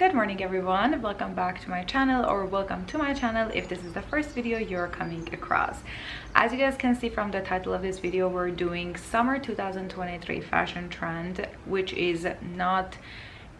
Good morning everyone, welcome back to my channel, or welcome to my channel if this is the first video you're coming across. As you guys can see from the title of this video, we're doing summer 2023 fashion trend, which is not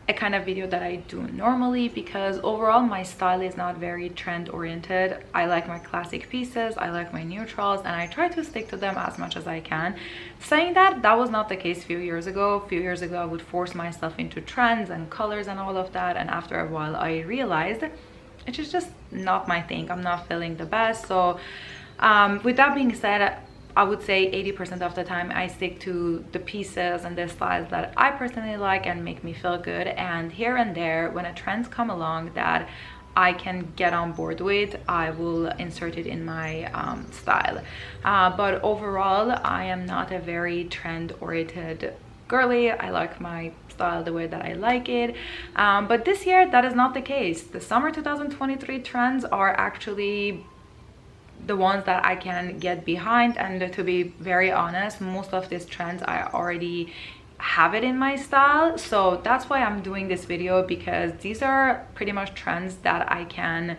a kind of video that I do normally because overall my style is not very trend oriented. I like my classic pieces, I like my neutrals, and I try to stick to them as much as I can. Saying that, that was not the case a few years ago. I would force myself into trends and colors and all of that, and after a while I realized it is just not my thing. I'm not feeling the best. So with that being said, I would say 80% of the time I stick to the pieces and the styles that I personally like and make me feel good, and here and there when a trend come along that I can get on board with, I will insert it in my style. But overall I am not a very trend oriented girly. I like my style the way that I like it, but this year that is not the case. The summer 2023 trends are actually the ones that I can get behind, and to be very honest, most of these trends I already have it in my style. So that's why I'm doing this video, because these are pretty much trends that I can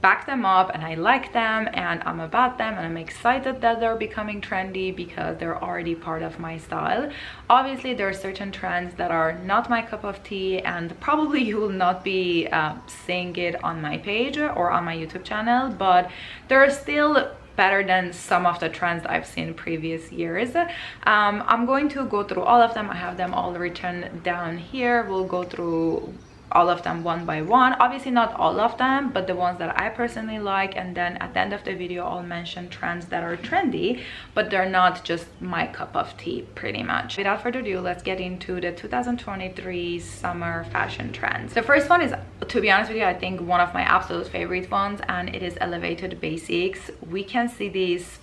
back them up and I like them and I'm about them and I'm excited that they're becoming trendy because they're already part of my style. Obviously there are certain trends that are not my cup of tea, and probably you will not be seeing it on my page or on my YouTube channel, but they're still better than some of the trends I've seen previous years. I'm going to go through all of them. I have them all written down here. We'll go through all of them one by one, obviously not all of them, but the ones that I personally like, and then at the end of the video I'll mention trends that are trendy but they're not just my cup of tea, pretty much. Without further ado, let's get into the 2023 summer fashion trends. The first one is, to be honest with you, I think one of my absolute favorite ones, and it is elevated basics. We can see these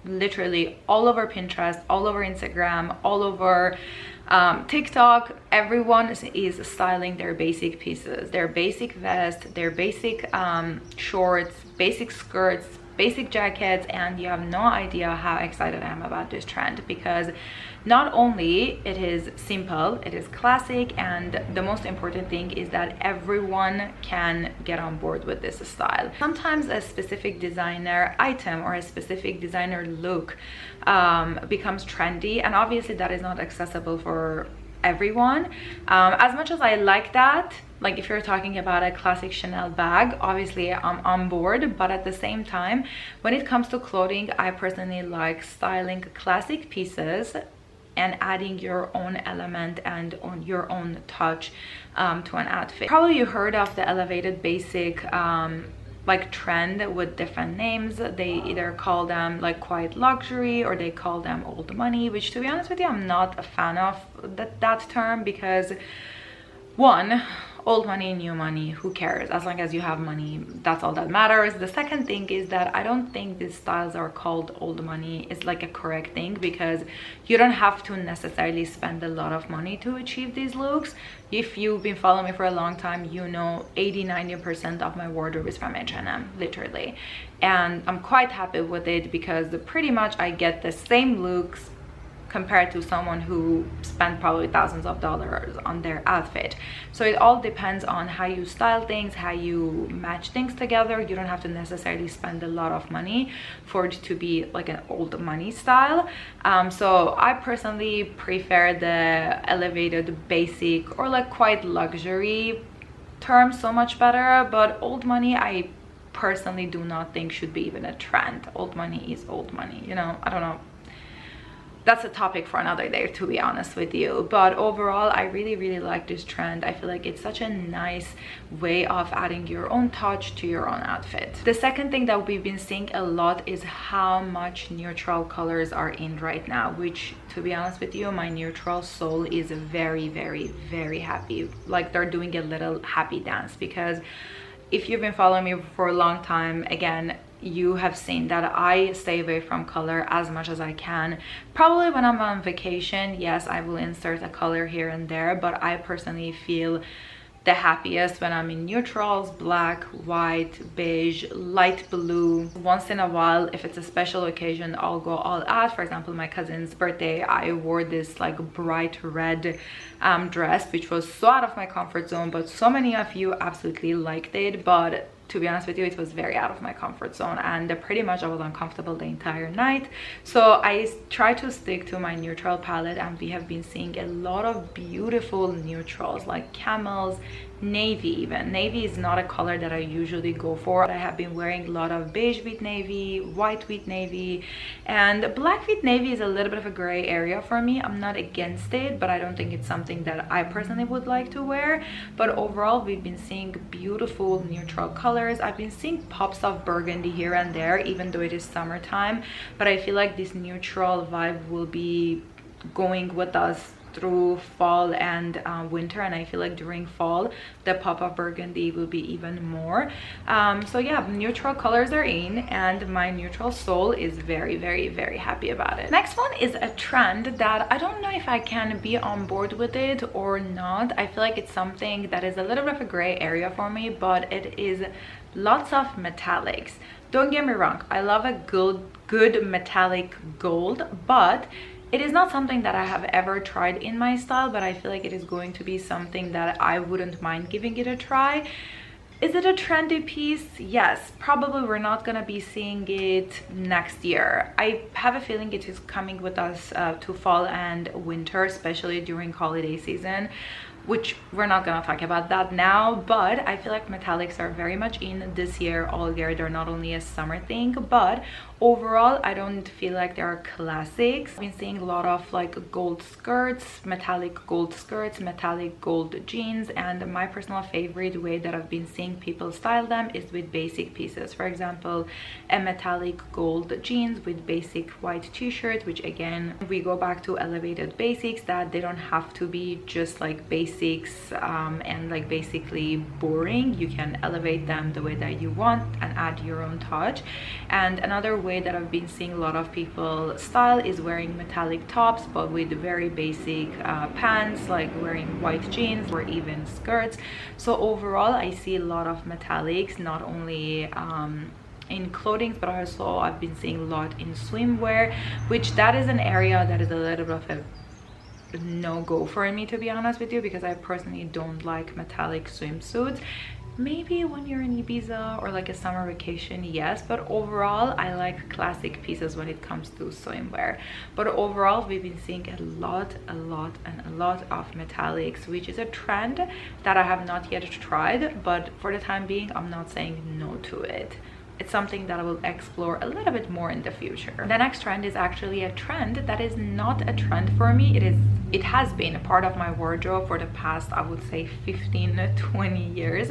literally all over Pinterest, all over Instagram, all over TikTok. Everyone is styling their basic pieces, their basic vest, their basic shorts, basic skirts, basic jackets, and you have no idea how excited I am about this trend, because not only it is simple, it is classic, and the most important thing is that everyone can get on board with this style. Sometimes a specific designer item or a specific designer look becomes trendy, and obviously that is not accessible for everyone. As much as I like that, like if you're talking about a classic Chanel bag, obviously I'm on board, but at the same time, when it comes to clothing, I personally like styling classic pieces and adding your own element and on your own touch to an outfit. Probably you heard of the elevated basic like trend with different names. They either call them like quiet luxury or they call them old money, which to be honest with you, I'm not a fan of that term, because one, old money, new money, who cares? As long as you have money, that's all that matters. The second thing is that I don't think these styles are called old money. It's like a correct thing, because you don't have to necessarily spend a lot of money to achieve these looks. If you've been following me for a long time, you know 80-90% of my wardrobe is from H&M, literally, and I'm quite happy with it because pretty much I get the same looks compared to someone who spent probably thousands of dollars on their outfit. So it all depends on how you style things, how you match things together. You don't have to necessarily spend a lot of money for it to be like an old money style. So I personally prefer the elevated basic or like quite luxury term so much better, but old money I personally do not think should be even a trend. Old money is old money, you know. I don't know, that's a topic for another day, to be honest with you. But overall I really like this trend. I feel like it's such a nice way of adding your own touch to your own outfit. The second thing that we've been seeing a lot is how much neutral colors are in right now, which to be honest with you, my neutral soul is very happy. Like they're doing a little happy dance, because if you've been following me for a long time, again, you have seen that I stay away from color as much as I can. Probably when I'm on vacation, yes, I will insert a color here and there, but I personally feel the happiest when I'm in neutrals, black, white, beige, light blue. Once in a while, if it's a special occasion, I'll go all out. For example, my cousin's birthday, I wore this like bright red dress, which was so out of my comfort zone, but so many of you absolutely liked it. But to be honest with you, it was very out of my comfort zone, and pretty much I was uncomfortable the entire night. So I try to stick to my neutral palette, and we have been seeing a lot of beautiful neutrals like camels, navy. Even navy is not a color that I usually go for. I have been wearing a lot of beige with navy, white with navy, and black with navy is a little bit of a gray area for me. I'm not against it, but I don't think it's something that I personally would like to wear. But overall, we've been seeing beautiful neutral colors. I've been seeing pops of burgundy here and there, even though it is summertime, but I feel like this neutral vibe will be going with us through fall and winter, and I feel like during fall the pop of burgundy will be even more. So yeah, neutral colors are in, and my neutral soul is very, very, very happy about it. Next one is a trend that I don't know if I can be on board with it or not. I feel like it's something that is a little bit of a gray area for me, but it is lots of metallics. Don't get me wrong, I love a good metallic gold, but it is not something that I have ever tried in my style, but I feel like it is going to be something that I wouldn't mind giving it a try. Is it a trendy piece? Yes, probably we're not gonna be seeing it next year. I have a feeling it is coming with us to fall and winter, especially during holiday season, which we're not gonna talk about that now. But I feel like metallics are very much in this year, all year. They're not only a summer thing, but overall I don't feel like they are classics. I've been seeing a lot of like gold skirts, metallic gold jeans, and my personal favorite way that I've been seeing people style them is with basic pieces. For example, a metallic gold jeans with basic white t-shirt, which again, we go back to elevated basics, that they don't have to be just like basics and like basically boring. You can elevate them the way that you want and add your own touch. And another way that I've been seeing a lot of people style is wearing metallic tops, but with very basic pants, like wearing white jeans or even skirts. So overall, I see a lot of metallics, not only in clothing, but also I've been seeing a lot in swimwear, which that is an area that is a little bit of a no-go for me, to be honest with you, because I personally don't like metallic swimsuits. Maybe when you're in Ibiza or like a summer vacation, yes, but overall I like classic pieces when it comes to swimwear. But overall, we've been seeing a lot of metallics, which is a trend that I have not yet tried, but for the time being I'm not saying no to it. It's something that I will explore a little bit more in the future. The next trend is actually a trend that is not a trend for me. It has been a part of my wardrobe for the past, I would say, 15-20 years,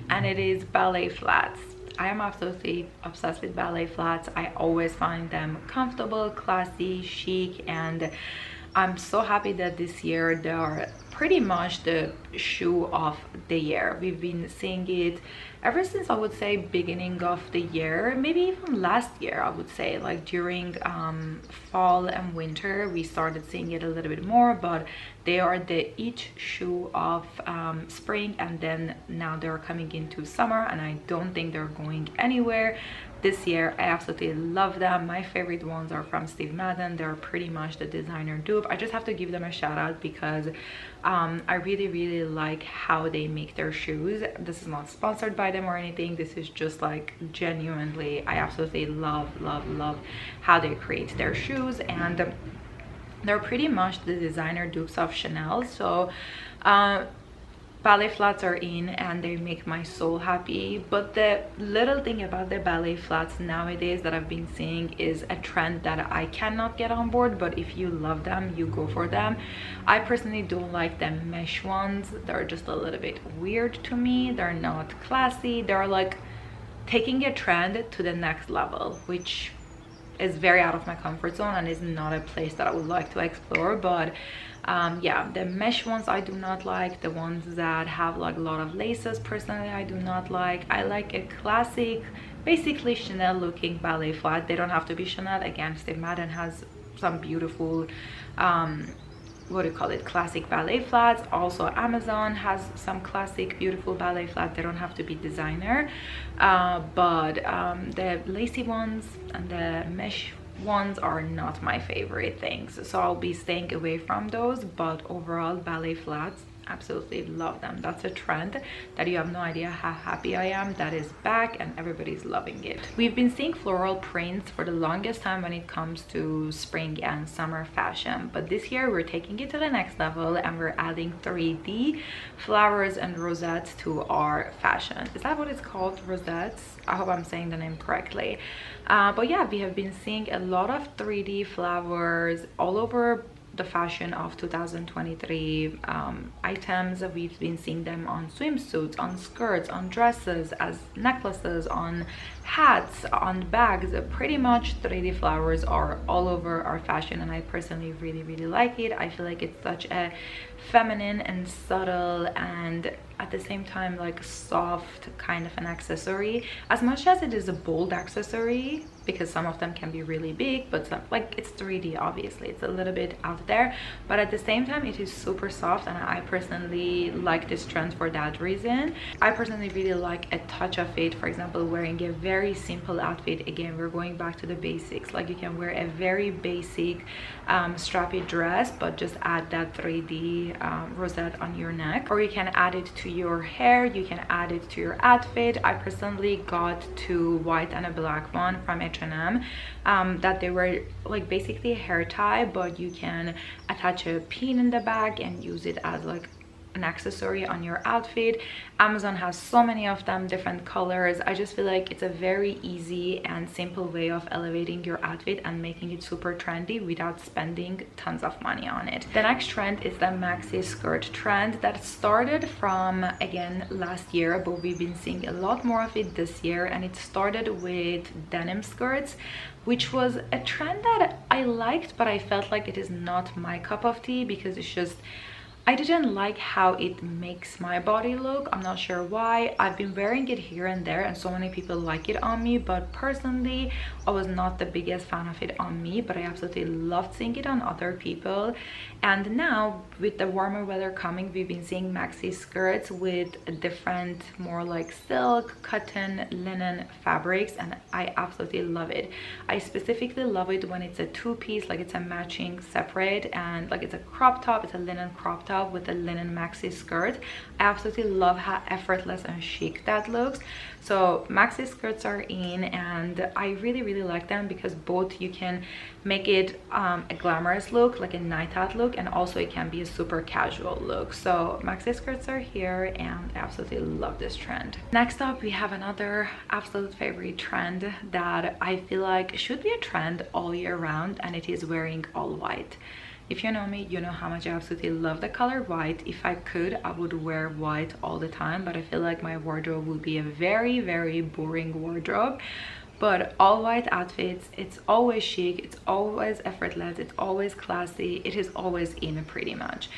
and it is ballet flats. I am absolutely obsessed with ballet flats. I always find them comfortable, classy, chic, and I'm so happy that this year they are pretty much the shoe of the year. We've been seeing it ever since, I would say, beginning of the year, maybe even last year. I would say like during fall and winter we started seeing it a little bit more, but they are the each shoe of spring, and then now they're coming into summer, and I don't think they're going anywhere this year. I absolutely love them. My favorite ones are from Steve Madden. They're pretty much the designer dupe. I just have to give them a shout out because I really like how they make their shoes. This is not sponsored by them or anything. This is just like genuinely, I absolutely love how they create their shoes, and they're pretty much the designer dupes of Chanel. So ballet flats are in, and they make my soul happy. But the little thing about the ballet flats nowadays that I've been seeing is a trend that I cannot get on board, but if you love them, you go for them. I personally don't like the mesh ones. They're just a little bit weird to me. They're not classy. They're like taking a trend to the next level, which is very out of my comfort zone and is not a place that I would like to explore. But yeah, the mesh ones I do not like. The ones that have like a lot of laces, personally I do not like. I like a classic, basically Chanel looking ballet flat. They don't have to be Chanel. Again, Steve Madden has some beautiful what do you call it, classic ballet flats. Also Amazon has some classic beautiful ballet flat. They don't have to be designer, but the lacy ones and the mesh ones are not my favorite things, so I'll be staying away from those. But overall, ballet flats, absolutely love them. That's a trend that you have no idea how happy I am that is back and everybody's loving it. We've been seeing floral prints for the longest time when it comes to spring and summer fashion, but this year we're taking it to the next level and we're adding 3D flowers and rosettes to our fashion. Is that what it's called, rosettes? I hope I'm saying the name correctly. But yeah, we have been seeing a lot of 3D flowers all over the fashion of 2023 items. We've been seeing them on swimsuits, on skirts, on dresses, as necklaces, on hats, on bags. Pretty much 3D flowers are all over our fashion, and I personally really like it. I feel like it's such a feminine and subtle and at the same time like soft kind of an accessory, as much as it is a bold accessory, because some of them can be really big, but some, like, it's 3D, obviously it's a little bit out there, but at the same time it is super soft, and I personally like this trend for that reason. I personally really like a touch of it. For example, wearing a very simple outfit. Again, we're going back to the basics. Like, you can wear a very basic strappy dress, but just add that 3D rosette on your neck, or you can add it to your hair, you can add it to your outfit. I personally got two white and a black one from H&M that they were like basically a hair tie, but you can attach a pin in the back and use it as like an accessory on your outfit. Amazon has so many of them, different colors. I just feel like it's a very easy and simple way of elevating your outfit and making it super trendy without spending tons of money on it. The next trend is the maxi skirt trend that started from, again, last year, but we've been seeing a lot more of it this year, and it started with denim skirts, which was a trend that I liked, but I felt like it is not my cup of tea, because it's just, I didn't like how it makes my body look. I'm not sure why. I've been wearing it here and there and so many people like it on me, but personally I was not the biggest fan of it on me, but I absolutely loved seeing it on other people. And now with the warmer weather coming, we've been seeing maxi skirts with different, more like silk, cotton, linen fabrics, and I absolutely love it. I specifically love it when it's a two-piece, like it's a matching separate, and like it's a crop top, it's a linen crop top with a linen maxi skirt. I absolutely love how effortless and chic that looks. So maxi skirts are in, and I really like them because both you can make it a glamorous look, like a night out look, and also it can be a super casual look. So maxi skirts are here, and I absolutely love this trend. Next up, we have another absolute favorite trend that I feel like should be a trend all year round, and it is wearing all white. If you know me, you know how much I absolutely love the color white. If I could, I would wear white all the time, but I feel like my wardrobe would be a very boring wardrobe. But all white outfits, it's always chic, it's always effortless, it's always classy, it is always in pretty much.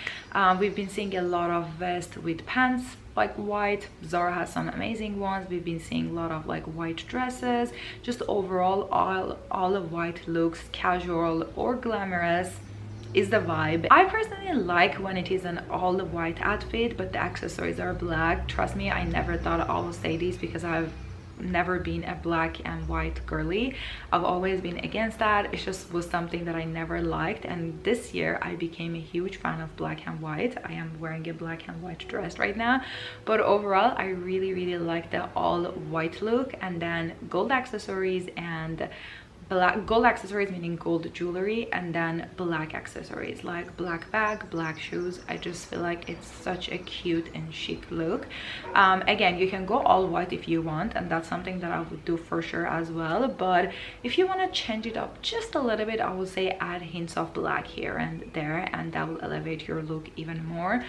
We've been seeing a lot of vests with pants like white. Zara has some amazing ones. We've been seeing a lot of like white dresses. Just overall, all of white looks, casual or glamorous, is the vibe. I personally like when it is an all white outfit but the accessories are black. Trust me, I never thought I would say this because I've never been a black and white girly. I've always been against that. It just was something that I never liked, and this year I became a huge fan of black and white. I am wearing a black and white dress right now, but overall I really like the all white look, and then gold accessories and gold accessories, meaning gold jewelry, and then black accessories like black bag, black shoes. I just feel like it's such a cute and chic look. Again, you can go all white if you want, and that's something that I would do for sure as well, but if you want to change it up just a little bit, I would say add hints of black here and there, and that will elevate your look even more.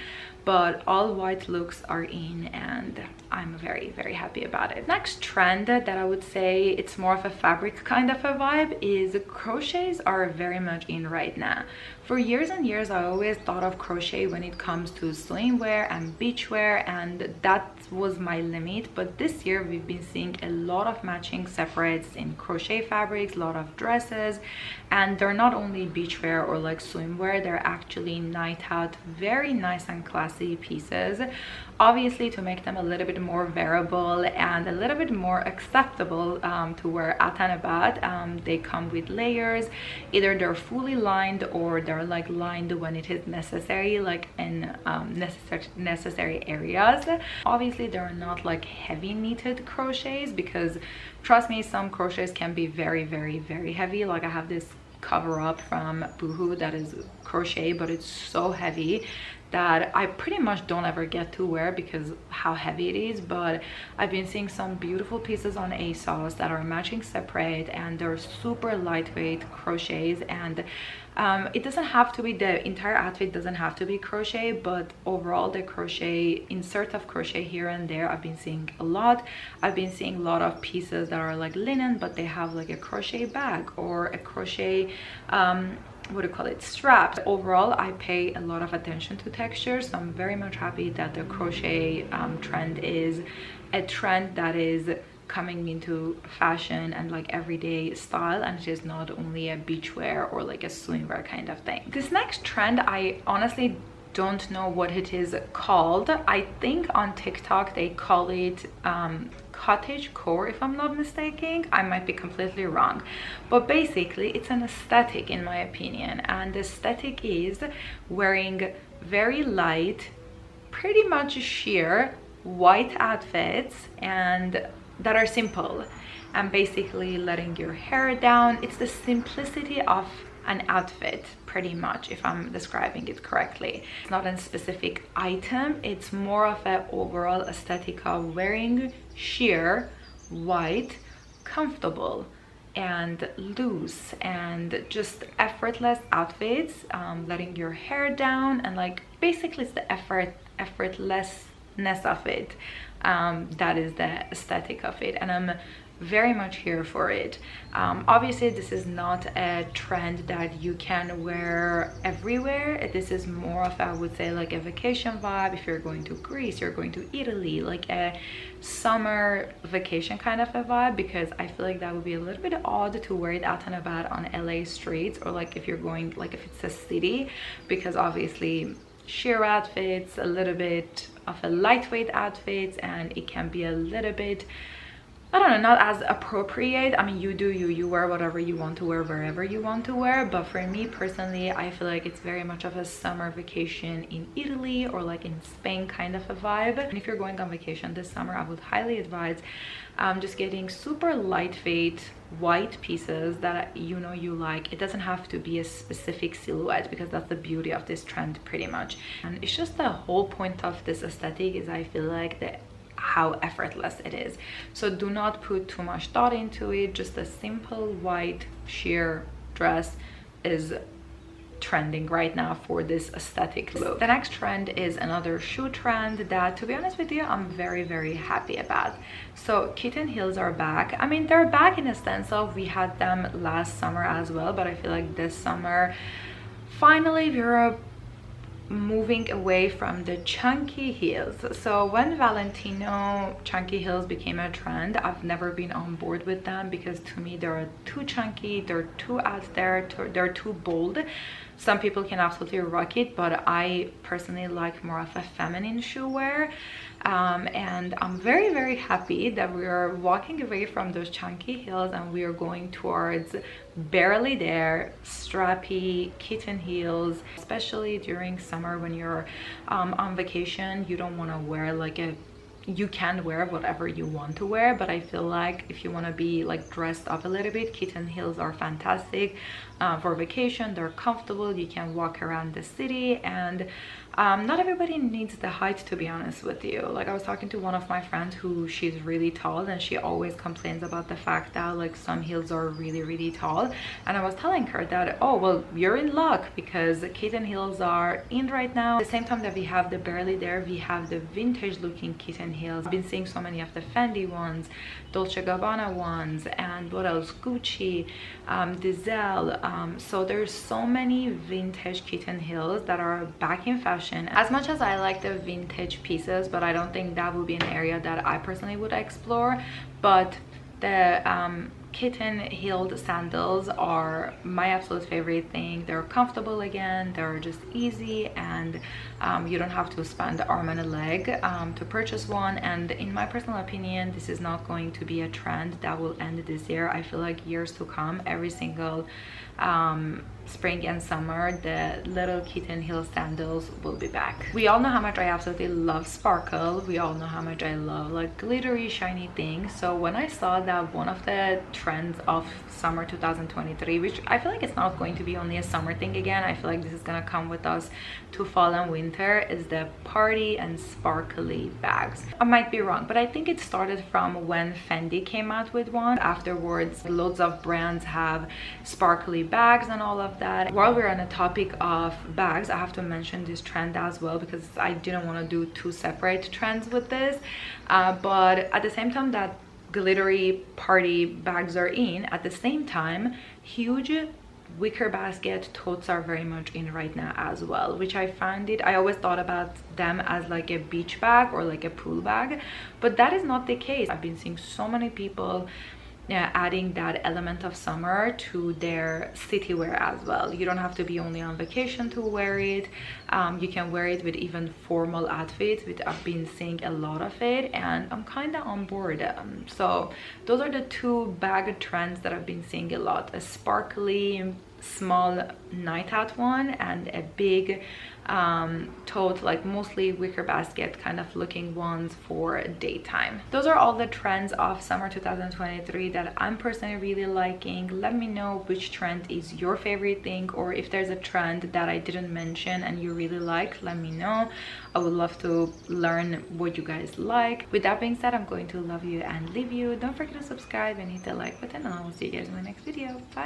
But all white looks are in, and I'm very happy about it. Next trend that I would say it's more of a fabric kind of a vibe is crochets are very much in right now. For years and years, I always thought of crochet when it comes to swimwear and beachwear, and that's was my limit, but this year we've been seeing a lot of matching separates in crochet fabrics, a lot of dresses, and they're not only beachwear or like swimwear, they're actually night out, very nice and classy pieces. Obviously, to make them a little bit more wearable and a little bit more acceptable to wear out and about, they come with layers. Either they're fully lined or they're like lined when it is necessary, like in necessary areas. Obviously, they're not like heavy knitted crochets, because trust me, some crochets can be very, very, very heavy. Like I have this cover up from Boohoo that is crochet, but it's so heavy that I pretty much don't ever get to wear because how heavy it is. But I've been seeing some beautiful pieces on ASOS that are matching separate, and they're super lightweight crochets, and it doesn't have to be, the entire outfit doesn't have to be crochet, but overall the crochet, insert of crochet here and there, I've been seeing a lot. I've been seeing a lot of pieces that are like linen, but they have like a crochet bag or a crochet what do you call it, straps. Overall, I pay a lot of attention to texture, so I'm very much happy that the crochet trend is a trend that is coming into fashion and like everyday style, and it is not only a beachwear or like a swimwear kind of thing. This next trend, I honestly don't know what it is called. I think on TikTok they call it cottage core, if I'm not mistaken. I might be completely wrong, but basically it's an aesthetic in my opinion, and the aesthetic is wearing very light, pretty much sheer white outfits and that are simple, and basically letting your hair down. It's the simplicity of an outfit, pretty much, if I'm describing it correctly. It's not a specific item, it's more of an overall aesthetic of wearing sheer white, comfortable and loose and just effortless outfits, letting your hair down, and like basically it's the effortlessness of it. That is the aesthetic of it, and I'm very much here for it. Obviously this is not a trend that you can wear everywhere. This is more of, I would say, like a vacation vibe. If you're going to Greece, you're going to Italy, like a summer vacation kind of a vibe, because I feel like that would be a little bit odd to wear it out and about on LA streets, or like if you're going, like if it's a city, because obviously sheer outfits, a little bit of a lightweight outfits, and it can be a little bit, I don't know, not as appropriate. I mean, you do you wear whatever you want to wear wherever you want to wear, but for me personally, I feel like it's very much of a summer vacation in Italy or like in Spain kind of a vibe. And if you're going on vacation this summer, I would highly advise just getting super lightweight white pieces that you know you like. It doesn't have to be a specific silhouette, because that's the beauty of this trend pretty much. And it's just the whole point of this aesthetic is, I feel like, the how effortless it is. So do not put too much thought into it. Just a simple white sheer dress is trending right now for this aesthetic look. The next trend is another shoe trend that, to be honest with you, I'm very, very happy about. So kitten heels are back. I mean, they're back in a sense of we had them last summer as well, but I feel like this summer finally we're moving away from the chunky heels. So when Valentino chunky heels became a trend, I've never been on board with them, because to me they're too chunky, they're too out there, they're too bold. Some people can absolutely rock it, but I personally like more of a feminine shoe wear. And I'm very, very happy that we are walking away from those chunky heels and we are going towards barely there, strappy kitten heels. Especially during summer when you're on vacation, you don't want to wear like a, you can wear whatever you want to wear, but I feel like if you want to be like dressed up a little bit, kitten heels are fantastic for vacation. They're comfortable, you can walk around the city, and not everybody needs the height, to be honest with you. Like I was talking to one of my friends who she's really tall, and she always complains about the fact that like some heels are really, really tall, and I was telling her that, oh well, you're in luck, because kitten heels are in right now. At the same time that we have the barely there, we have the vintage looking kitten heels. I've been seeing so many of the Fendi ones, Dolce & Gabbana ones, and what else, Gucci, Diesel. So there's so many vintage kitten heels that are back in fashion fashion. As much as I like the vintage pieces, but I don't think that would be an area that I personally would explore. But the kitten heeled sandals are my absolute favorite thing. They're comfortable again, they're just easy, and you don't have to spend an arm and a leg to purchase one. And in my personal opinion, this is not going to be a trend that will end this year. I feel like years to come, every single spring and summer, the little kitten heel sandals will be back. We all know how much I absolutely love sparkle. We all know how much I love like glittery shiny things. So when I saw that one of the trends of summer 2023, which I feel like it's not going to be only a summer thing again, I feel like this is gonna come with us to fall and winter, is the party and sparkly bags. I might be wrong, but I think it started from when Fendi came out with one. Afterwards, loads of brands have sparkly bags and all of that. While we're on the topic of bags, I have to mention this trend as well, because I didn't want to do two separate trends with this, but at the same time that glittery party bags are in, at the same time huge wicker basket totes are very much in right now as well, which I always thought about them as like a beach bag or like a pool bag, but that is not the case. I've been seeing so many people adding that element of summer to their city wear as well. You don't have to be only on vacation to wear it. You can wear it with even formal outfits, which I've been seeing a lot of it, and I'm kind of on board. So those are the two bag trends that I've been seeing a lot: a sparkly small night out one, and a big tote, like mostly wicker basket kind of looking ones for daytime. Those are all the trends of summer 2023 that I'm personally really liking. Let me know which trend is your favorite thing, or if there's a trend that I didn't mention and you really like, let me know. I would love to learn what you guys like. With that being said, I'm going to love you and leave you. Don't forget to subscribe and hit the like button, and I will see you guys in my next video. Bye.